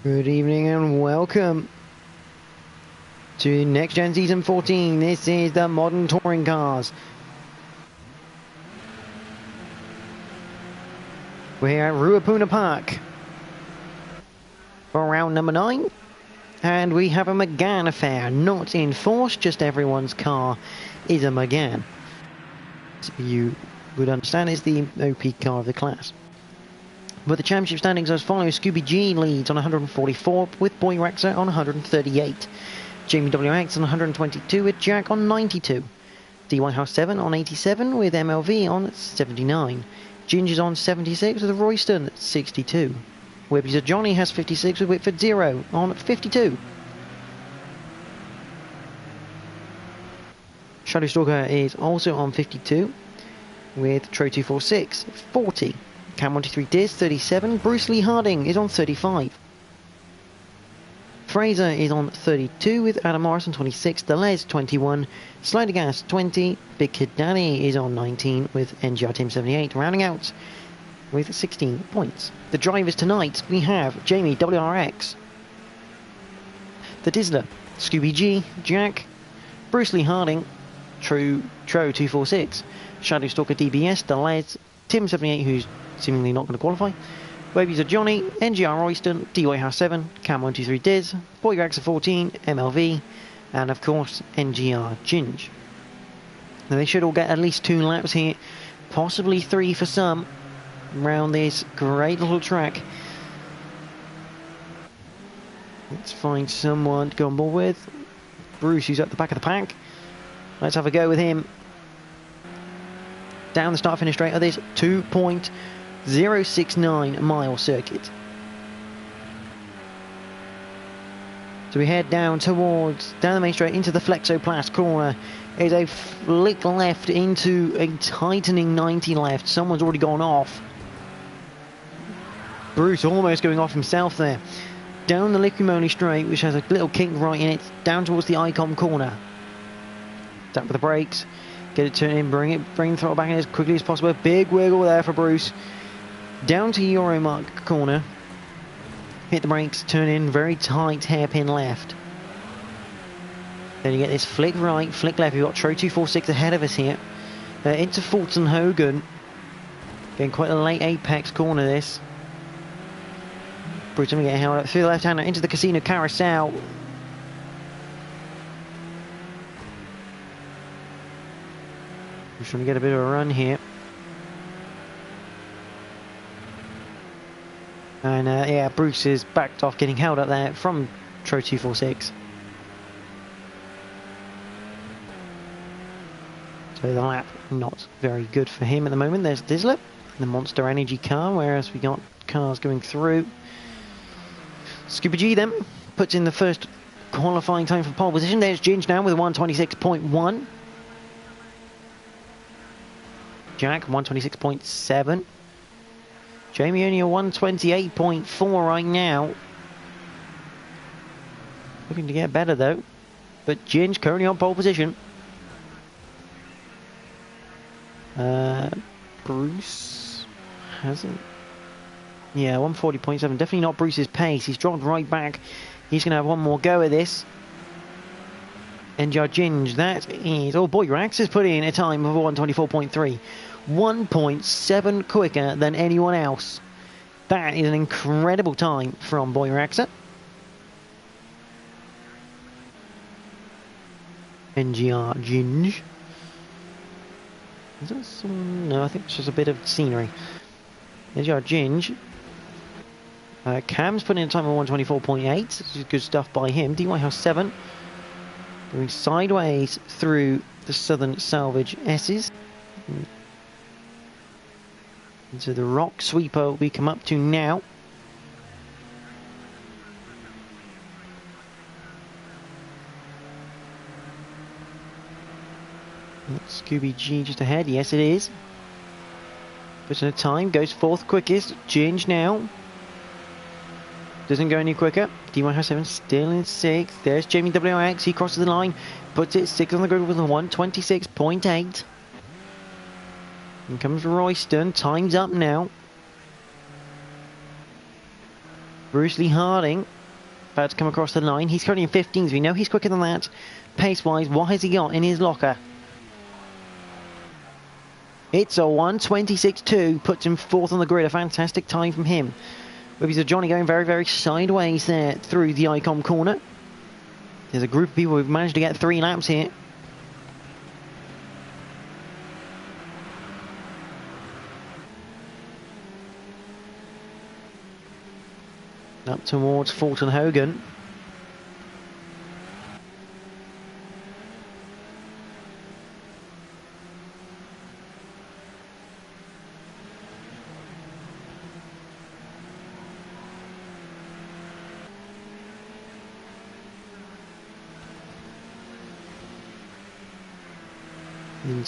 Good evening and welcome to Next Gen Season 14. This is the modern touring cars. We're here at Ruapuna Park for round number 9. And we have a McGann affair, not in force, just everyone's car is a McGann. So you would understand it's the OP car of the class. But the championship standings as follows: Scooby G leads on 144 with Boy Rexa on 138. Jamie WX on 122 with Jack on 92. DY House 7 on 87 with MLV on 79. Ginger's on 76 with Royston at 62. Whippies Johnny has 56 with Whitford 0 on 52. Shadowstalker is also on 52 with Tro246 40. Cam123 Diz 37. Bruce Lee Harding is on 35. Fraser is on 32 with Adam Morrison 26. Delez 21. Slider Gas 20. Big Kid Danny is on 19 with NGR Team 78. Rounding out with 16 points. The drivers tonight, we have Jamie WRX, the Dizzler, Scooby G, Jack, Bruce Lee Harding, Tro246, Shadowstalker DBS, Delez, Tim 78, who's seemingly not going to qualify, Babies of Johnny, NGR Royston, DY House 7, Cam123 Diz, Boy Rexa 14, MLV, and of course NGR Ginge. Now they should all get at least 2 laps here, possibly 3 for some, around this great little track. Let's find someone to go on board with. Bruce, who's at the back of the pack. Let's have a go with him. Down the start finish straight of this 2.069 mile circuit. So we head down the main straight into the Flexoplast corner. There's a flick left into a tightening 90 left. Someone's already gone off. Bruce almost going off himself there. Down the Liquimoli straight, which has a little kink right in it, down towards the Icon corner. Tap with the brakes, get it turned in, bring the throttle back in as quickly as possible. Big wiggle there for Bruce. Down to Euromark corner. Hit the brakes, turn in, very tight hairpin left. Then you get this flick right, flick left. We've got Tro246 ahead of us here. Into Fulton Hogan. Getting quite a late apex corner this. Bruce going to get held up through the left-hander into the Casino Carousel. Just trying to get a bit of a run here. And yeah, Bruce is backed off, getting held up there from Tro246. So the lap not very good for him at the moment. There's Dizzler, the Monster Energy car, whereas we got cars going through. Scooby G then puts in the first qualifying time for pole position. There's Ginge now with 126.1. Jack 126.7. Jamie only a 128.4 right now. Looking to get better though. But Ginge currently on pole position. Bruce hasn't. Yeah, 140.7. Definitely not Bruce's pace. He's dropped right back. He's going to have one more go at this. NGR Ginge, that is... Oh boy, Rax has put in a time of 124.3. 1.7 quicker than anyone else. That is an incredible time from Boy Raxa. NGR Ginge. Is that some... No, I think it's just a bit of scenery. NGR Ginge. Cam's putting in a time of 124.8. This is good stuff by him. DY House 7. Going sideways through the Southern Salvage S's. Into the rock sweeper we come up to now. Scooby G just ahead. Yes, it is. Puts in a time. Goes fourth quickest. Ginge now. Doesn't go any quicker. D107 still in 6th. There's Jamie WRX. He crosses the line. Puts it 6th on the grid with a 126.8. And comes Royston. Time's up now. Bruce Lee Harding about to come across the line. He's currently in 15th. We know he's quicker than that. Pace-wise, what has he got in his locker? It's a 1:26.2, puts him 4th on the grid. A fantastic time from him. Webby's Johnny going very, very sideways there through the Icon corner. There's a group of people who've managed to get 3 laps here. Up towards Fulton Hogan.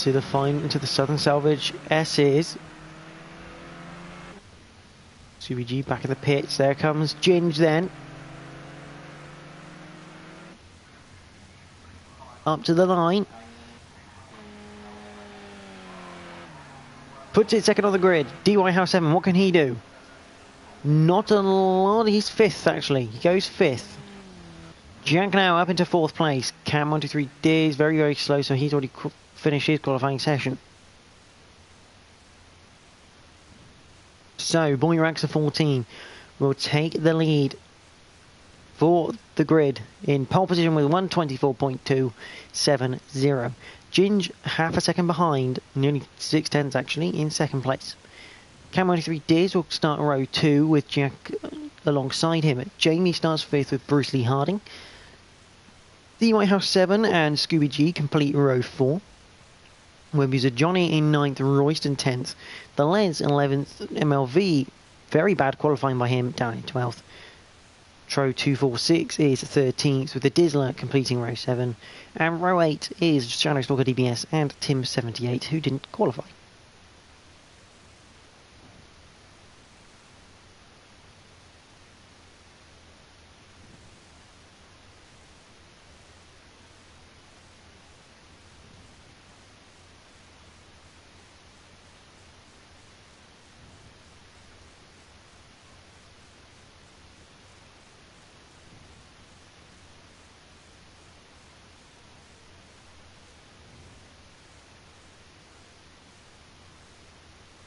Into the Southern Salvage S's. CBG back in the pits. There comes Ginge then. Up to the line. Puts it second on the grid. DY House 7, what can he do? Not a lot. He's 5th actually. He goes 5th. Jack now up into 4th place. Cam 123 Diz very, very slow, so he's already finished his qualifying session. So, Boyer S14 will take the lead for the grid in pole position with 1:24.270. Ginge half a second behind, nearly 6/10 actually, in 2nd place. Cam 123 Diz will start row 2 with Jack alongside him. Jamie starts 5th with Bruce Lee Harding. The White House 7 and Scooby G complete row 4. Webby's Johnny in 9th, Royston 10th. The Les 11th, MLV, very bad qualifying by him, down in 12th. Tro 246 is 13th with the Dizzler completing row 7. And row 8 is Shadow Stalker DBS and Tim 78 who didn't qualify.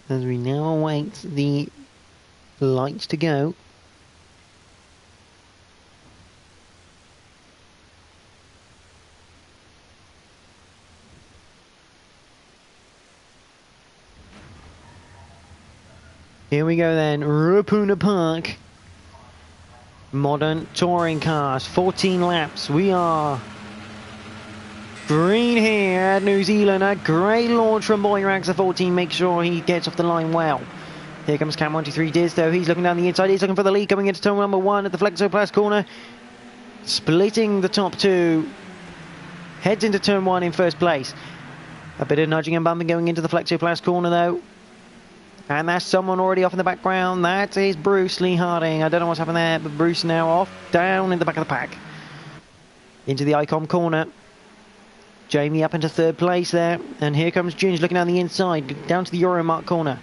As we now await the lights to go. Here we go then, Ruapuna Park. Modern touring cars, 14 laps. We are green here at New Zealand. A great launch from Boyer S14. Make sure he gets off the line well. Here comes Cam 123 Diz though. He's looking down the inside. He's looking for the lead coming into turn number 1 at the Flexoplast corner. Splitting the top 2. Heads into turn 1 in 1st place. A bit of nudging and bumping going into the Flexoplast corner though. And that's someone already off in the background. That is Bruce Lee Harding. I don't know what's happened there, but Bruce now off down in the back of the pack. Into the Icon corner. Jamie up into 3rd place there. And here comes Ginge looking down the inside, down to the Euromark corner.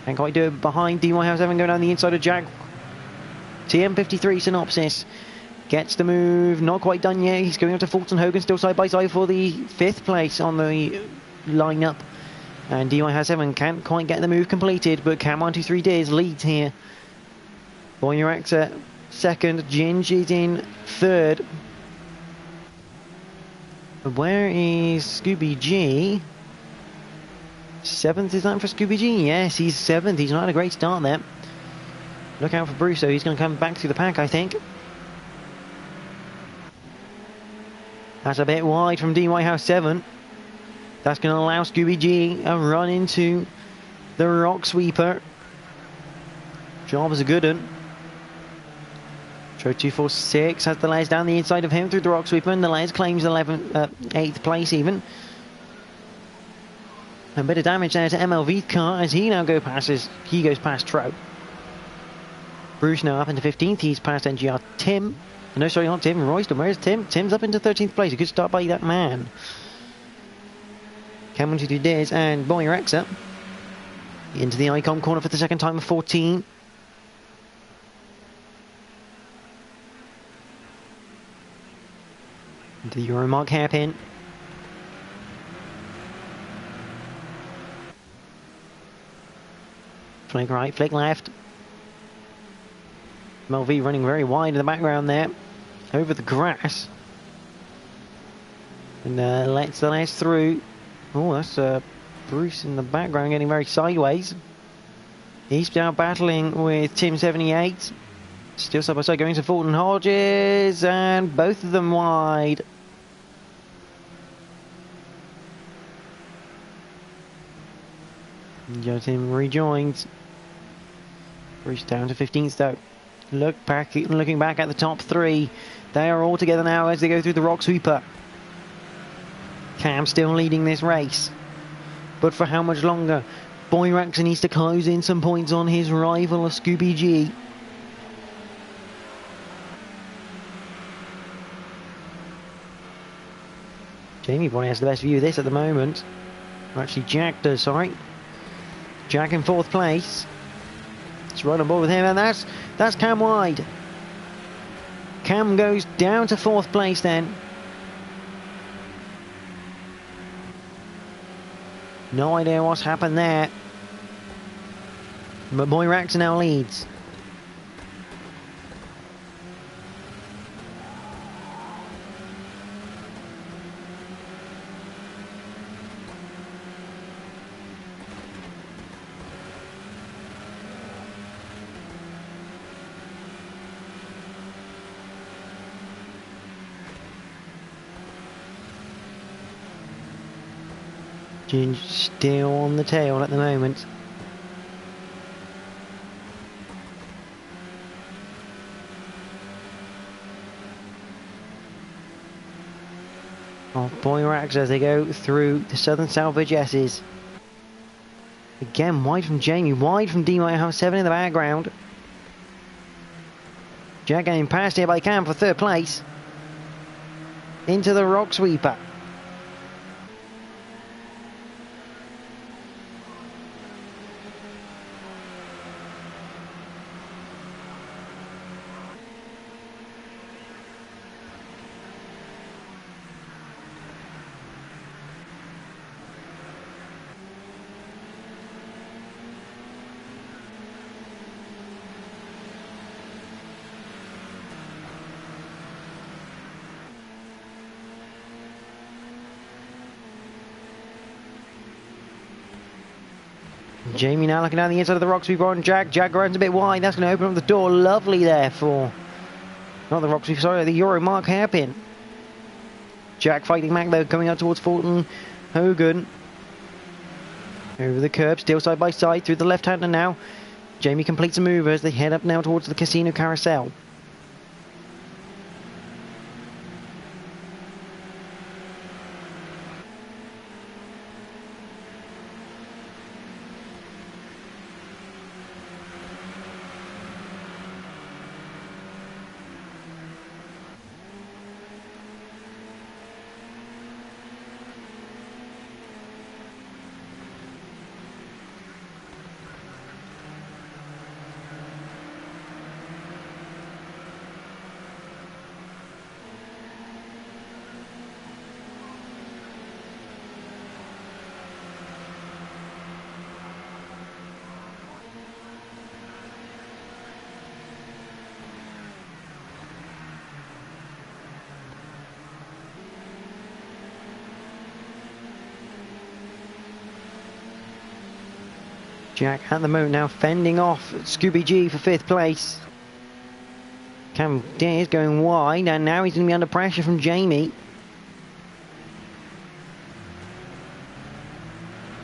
Can't quite do it behind DY House 7 going down the inside of Jack. TM53 Synopsis gets the move, not quite done yet. He's going up to Fulton Hogan, still side by side for the 5th place on the lineup. And DY House 7 can't quite get the move completed, but Cam 123 Diz leads here. Boyer X 2nd, Ginge is in 3rd. Where is Scooby G? 7th, is that for Scooby G? Yes, he's 7th. He's not had a great start there. Look out for Bruce, though. He's going to come back through the pack, I think. That's a bit wide from DY House 7. That's going to allow Scooby G a run into the Rock Sweeper. Job is a good one. Tro 246 has the Les down the inside of him through the Rock Sweeper, and the Les claims 8th place even. A bit of damage there to MLV car as he now goes past Tro. Bruce now up into 15th. He's past NGR Tim. No, sorry, not Tim. Royston. Where's Tim? Tim's up into 13th place. A good start by that man. Cam 123 Diz and Boyer X into the Icon corner for the 2nd time of 14. Into the Euromark hairpin. Flick right, flick left. MLV running very wide in the background there. Over the grass. And lets the last through. Oh, that's Bruce in the background getting very sideways. He's now battling with Tim 78. Still side by side going to Fulton Hodges. And both of them wide. Joe Tim rejoins. Bruce down to 15th though. Looking back at the top three. They are all together now as they go through the rock sweeper. Cam still leading this race. But for how much longer? Boyrax needs to close in some points on his rival of Scooby G. Jamie probably has the best view of this at the moment. Actually, Jack does, sorry. Jack in 4th place. It's right on board with him, and that's Cam wide. Cam goes down to 4th place then. No idea what's happened there. But Boyrax now leads. Ginge still on the tail at the moment. Off Boyrax as they go through the Southern Salvage S's. Again, wide from Jamie, wide from D House 7 in the background. Jack getting passed here by Cam for 3rd place. Into the rock sweeper. Jamie now looking down the inside of the rock sweeper on Jack. Jack runs a bit wide. That's going to open up the door. Lovely there for... Not the rock sweeper, sorry, the Euromark hairpin. Jack fighting back though, coming out towards Fulton. Hogan. Over the curb, still side by side through the left-hander now. Jamie completes a move as they head up now towards the Casino Carousel. Jack at the moment now fending off Scooby G for 5th place. Cam is going wide and now he's going to be under pressure from Jamie.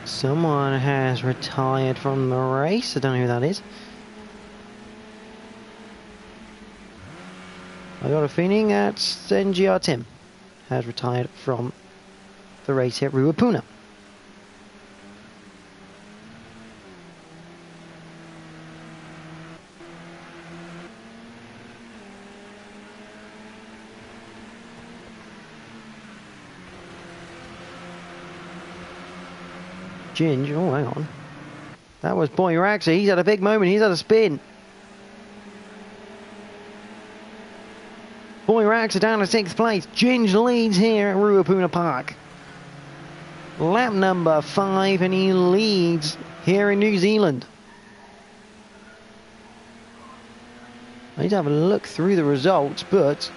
Someone has retired from the race. I don't know who that is. I got a feeling that NGR Tim has retired from the race here at Ruapuna. Ginge, oh hang on. That was Boyrax. He's had a big moment, he's had a spin. Boyrax Rax are down to 6th place. Ginge leads here at Ruapuna Park. Lap number 5, and he leads here in New Zealand. I need to have a look through the results, but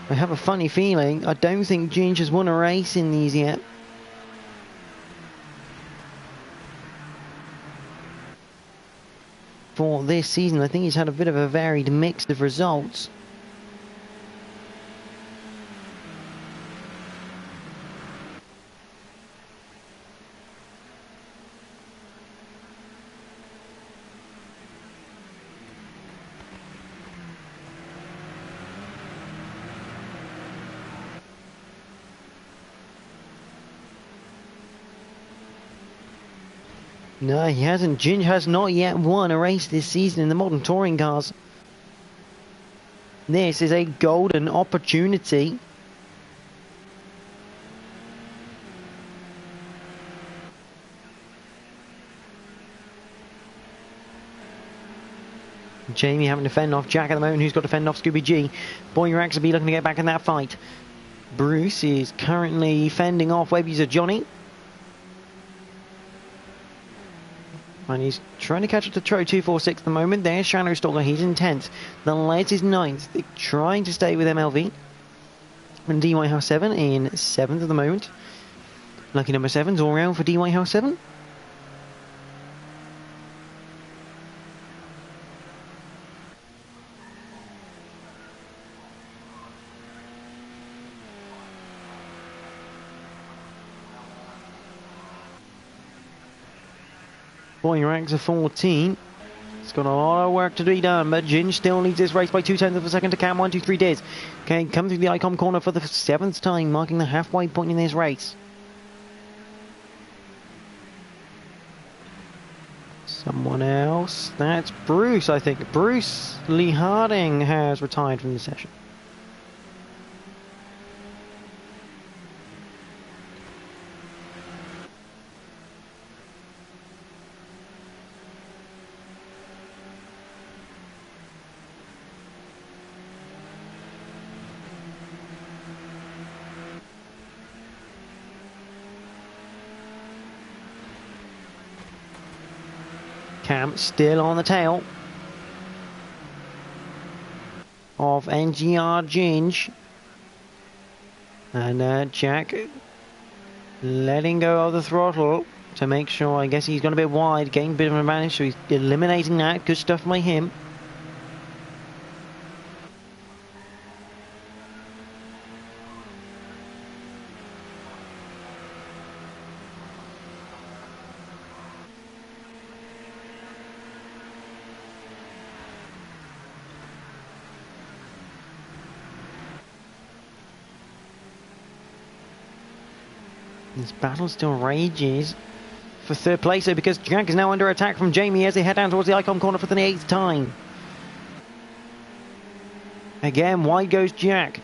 I have a funny feeling I don't think Ginge has won a race in these yet. For this season, I think he's had a bit of a varied mix of results. No, he hasn't. Ginge has not yet won a race this season in the modern touring cars. This is a golden opportunity. Jamie having to fend off Jack at the moment, who's got to fend off Scooby G. Boy Rax will be looking to get back in that fight. Bruce is currently fending off Webby's of Johnny. And he's trying to catch up to Tro 246 at the moment. There's Shadow Stalker, he's in 10th. The Les is 9th. They're trying to stay with MLV. And DY House 7 in 7th at the moment. Lucky number 7's all round for DY House 7. Boy Rags a 14. It's got a lot of work to be done, but Ginge still leads this race by 0.2 of a second to Cam. 1, 2, 3 days. Okay, come through the icon corner for the 7th time, marking the halfway point in this race. Someone else. That's Bruce, I think. Bruce Lee Harding has retired from the session. Cam still on the tail of NGR Ginge. And Jack letting go of the throttle to make sure, I guess he's gone a bit wide, getting a bit of an advantage, so he's eliminating that. Good stuff by him. This battle still rages for 3rd place, though, because Jack is now under attack from Jamie as they head down towards the icon corner for the 8th time. Again, wide goes Jack.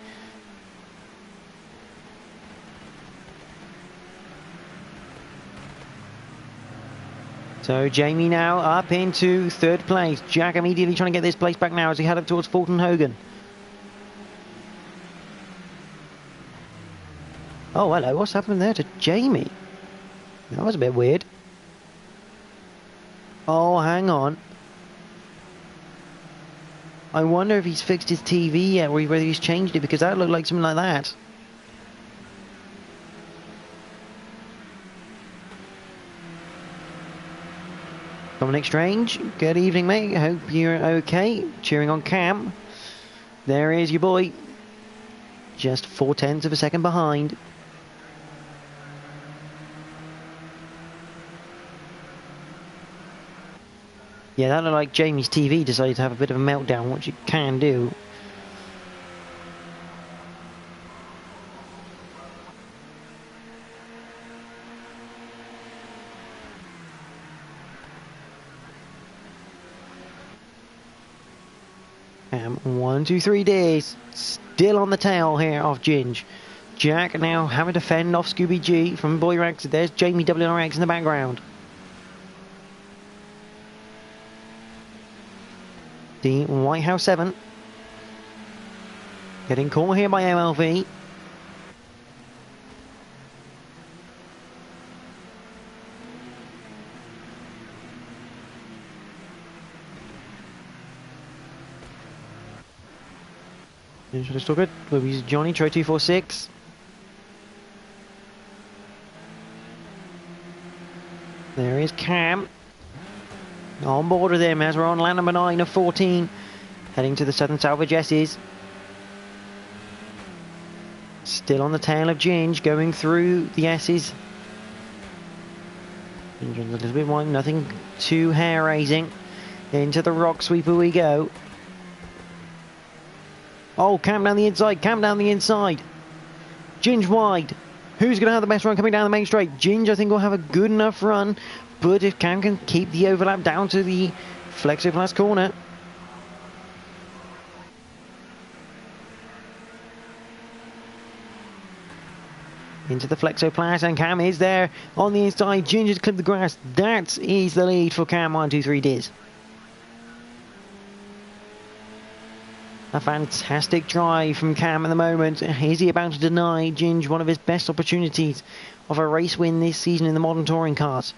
So Jamie now up into 3rd place. Jack immediately trying to get this place back now as he head up towards Fulton Hogan. Oh, hello, what's happened there to Jamie? That was a bit weird. Oh, hang on. I wonder if he's fixed his TV yet, or whether he's changed it, because that looked like something like that. Dominic Strange, good evening, mate. Hope you're okay. Cheering on Cam. There is your boy. Just 0.4 of a second behind. Yeah, that looked like Jamie's TV decided to have a bit of a meltdown, which it can do. And 1, 2, 3 days. Still on the tail here of Ginge. Jack now having to fend off Scooby G from Boy Rags. There's Jamie WRX in the background. The White House 7. Getting caught here by MLV. Still good. We'll use Johnny, try 246. There is Cam. On board with him as we're on lap number 9 of 14. Heading to the Southern Salvage S's. Still on the tail of Ginge, going through the S's. Ginge a little bit wide, nothing too hair-raising. Into the rock sweeper we go. Oh, Cam down the inside, Cam down the inside. Ginge wide. Who's going to have the best run coming down the main straight? Ginge, I think, will have a good enough run. But if Cam can keep the overlap down to the Flexoplast corner. Into the Flexoplast, and Cam is there on the inside. Ginge has clipped the grass. That is the lead for Cam. 1, 2, 3 Diz. A fantastic drive from Cam at the moment. Is he about to deny Ginge one of his best opportunities of a race win this season in the modern touring cars?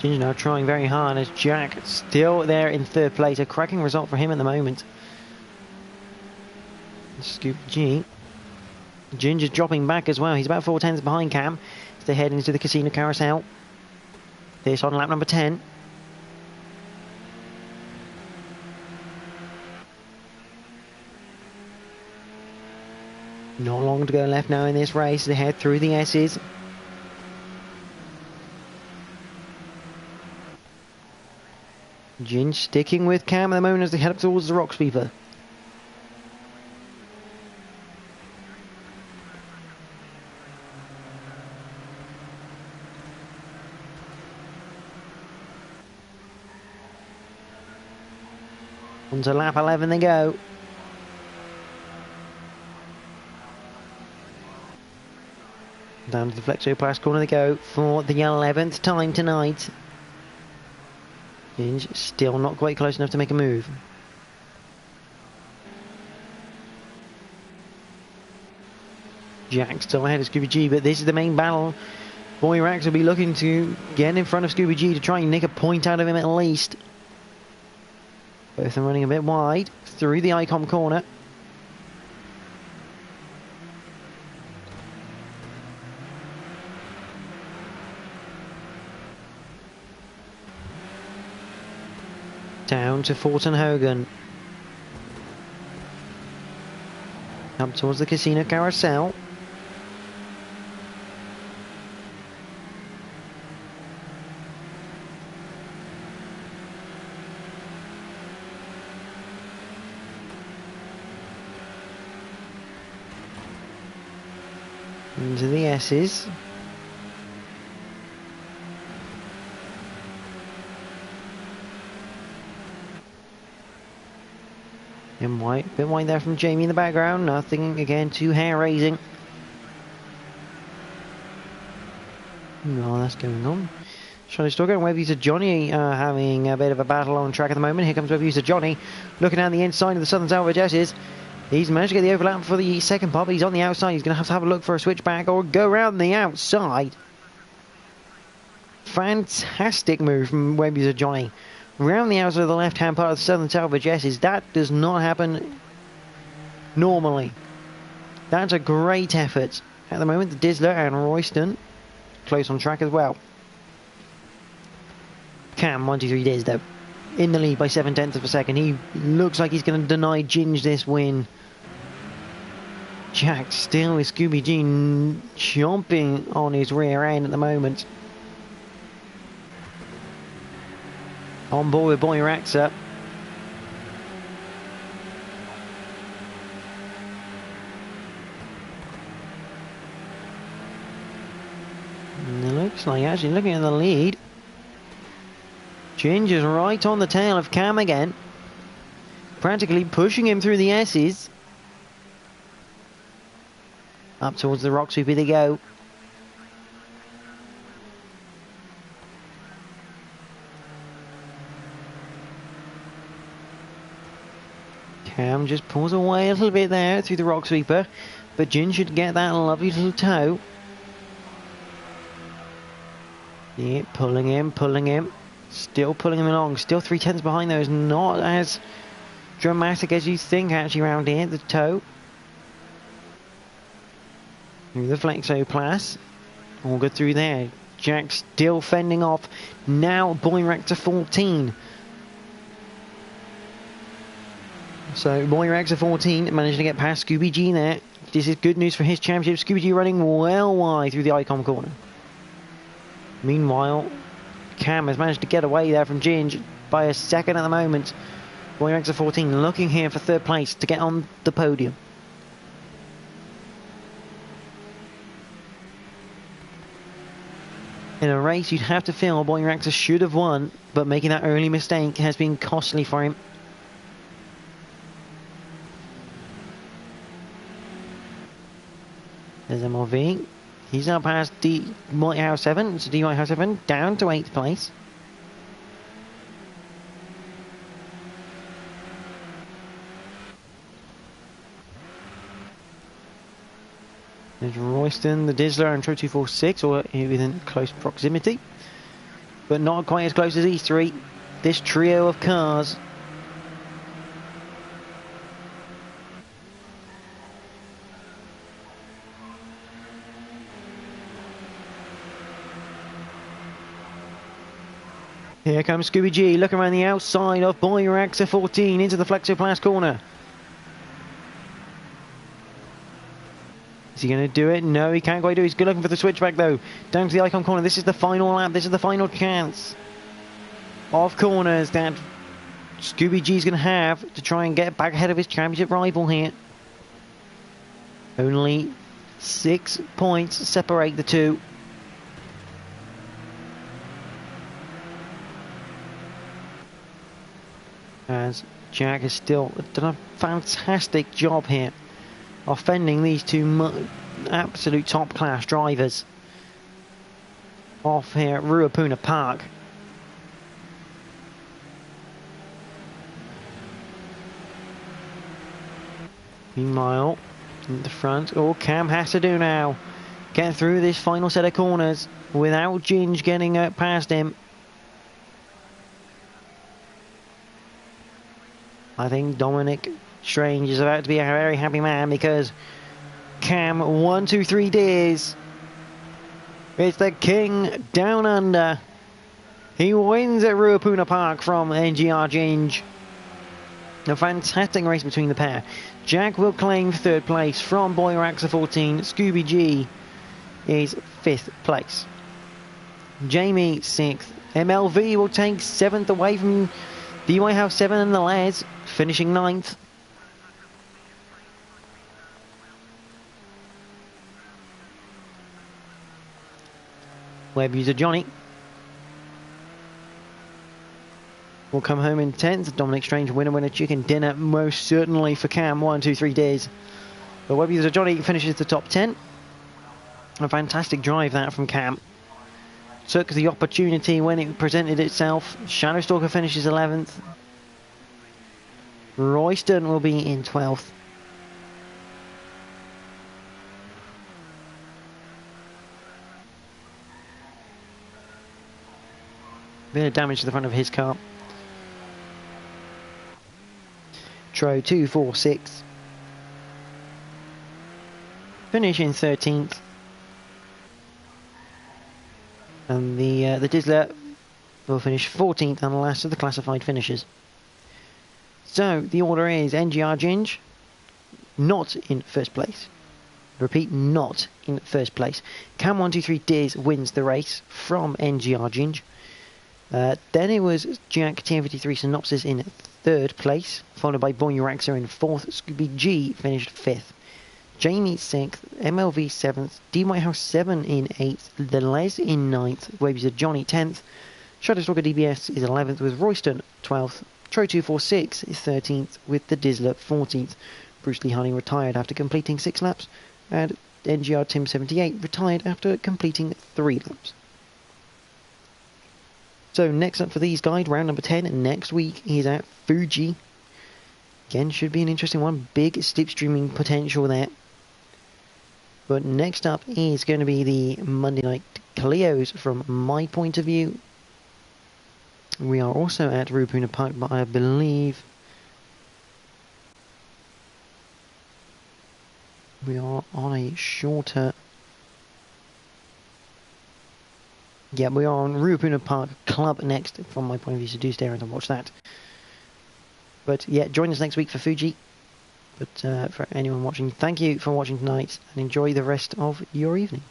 Ginge now trying very hard as Jack still there in third place. A cracking result for him at the moment. Scoop G. Ginge is dropping back as well. He's about 4/10 behind Cam as they head into the Casino Carousel. This on lap number 10. Not long to go left now in this race. They head through the S's. Ginge sticking with Cam at the moment as they head up towards the rock sweeper. On to lap 11 they go. Down to the Flexoplast corner they go for the 11th time tonight. Ginge still not quite close enough to make a move. Jack still ahead of Scooby G, but this is the main battle. Boy Rax will be looking to get in front of Scooby G to try and nick a point out of him at least. Both of them running a bit wide through the Icom corner. Down to Fortin Hogan. Up towards the Casino Carousel. Into the S's. In white, bit wide there from Jamie in the background. Nothing again too hair-raising. No, that's going on. Charlie Stalker and Web User Johnny having a bit of a battle on track at the moment. Here comes Web User Johnny looking down the inside of the Southern Salvage S's. He's managed to get the overlap for the second pop. He's on the outside. He's going to have a look for a switchback or go around the outside. Fantastic move from Web User Johnny. Round the outside of the left-hand part of the Southern Salvage S's. That does not happen normally. That's a great effort. At the moment, the Dizzler and Royston close on track as well. Cam, 1, 2, 3 Diz, though, in the lead by 7/10 of a second. He looks like he's going to deny Ginge this win. Jack still with Scooby G chomping on his rear end at the moment. On board with Boy Raxa. And it looks like, actually looking at the lead, Ginge is right on the tail of Cam again. Practically pushing him through the S's. Up towards the rock sweeper they go. Cam just pulls away a little bit there through the rock sweeper, but Jin should get that lovely little toe. Yeah, pulling him, still pulling him along, still 3/10 behind those, not as dramatic as you think actually around here, the toe. Through the Flexoplast, all good through there. Jack still fending off, now Boyrex to 14. So Boyrex to 14, managed to get past Scooby G there. This is good news for his championship. Scooby G running well wide through the icon corner. Meanwhile, Cam has managed to get away there from Ginge by a second at the moment. Boyrex to 14 looking here for third place to get on the podium. In a race you'd have to feel Boyrex should have won, but making that early mistake has been costly for him. There's MLV. He's now past D White House 7, so D White House 7 down to 8th place. There's Royston, the Dizzler, and Tro 246, or within close proximity, but not quite as close as these three. This trio of cars. Here comes Scooby G, looking around the outside of Boyrex 14 into the Flexoplast corner. Is he going to do it? No, he can't quite do it. He's good looking for the switchback though. Down to the icon corner. This is the final lap. This is the final chance of corners that Scooby G's going to have to try and get back ahead of his championship rival here. Only 6 points separate the two. As Jack has still done a fantastic job here of fending these two absolute top class drivers off here at Ruapuna Park. Meanwhile, in the front, all Cam has to do now, get through this final set of corners without Ginge getting past him. I think Dominic Strange is about to be a very happy man because Cam 1, 2, 3 days. It's the King down under. He wins at Ruapuna Park from NXTGEN. A fantastic race between the pair. Jack will claim 3rd place from Boyrex 14. Scooby G is 5th place. Jamie 6th. MLV will take 7th away from the White House 7 and the Les, finishing 9th. Web user Johnny will come home in 10th. Dominic Strange winner chicken dinner most certainly for Cam 1, 2, 3 days. But web user Johnny finishes the top 10. A fantastic drive that from Cam. Took the opportunity when it presented itself. Shadowstalker finishes 11th. Royston will be in 12th. Bit of damage to the front of his car. Tro 246. Finish in 13th. And the Dizzler will finish 14th and last of the classified finishers. So the order is NXTGEN not in 1st place. Repeat, not in 1st place. Cam 123 Diz wins the race from NXTGEN. Then it was Jack TM53 Synopsis in 3rd place, followed by Boyrex in 4th. Scooby G finished 5th. Jamie 6th, MLV 7th, D White House 7 in 8th, The Les in 9th, Waves of Johnny 10th, Shadowstalker DBS is 11th with Royston 12th, Tro 246 is 13th with the Dizzler 14th, Bruce Lee Honey retired after completing 6 laps, and NGR Tim 78 retired after completing 3 laps. So next up for these guys, round number 10, next week is at Fuji. Again, should be an interesting one. Big slipstreaming potential there. But next up is going to be the Monday Night Cleos from my point of view. We are also at Ruapuna Park, but I believe we are on a shorter... Yeah, we are on Ruapuna Park Club next from my point of view, so do stay around and watch that. But yeah, join us next week for Fuji. But for anyone watching, thank you for watching tonight and enjoy the rest of your evening.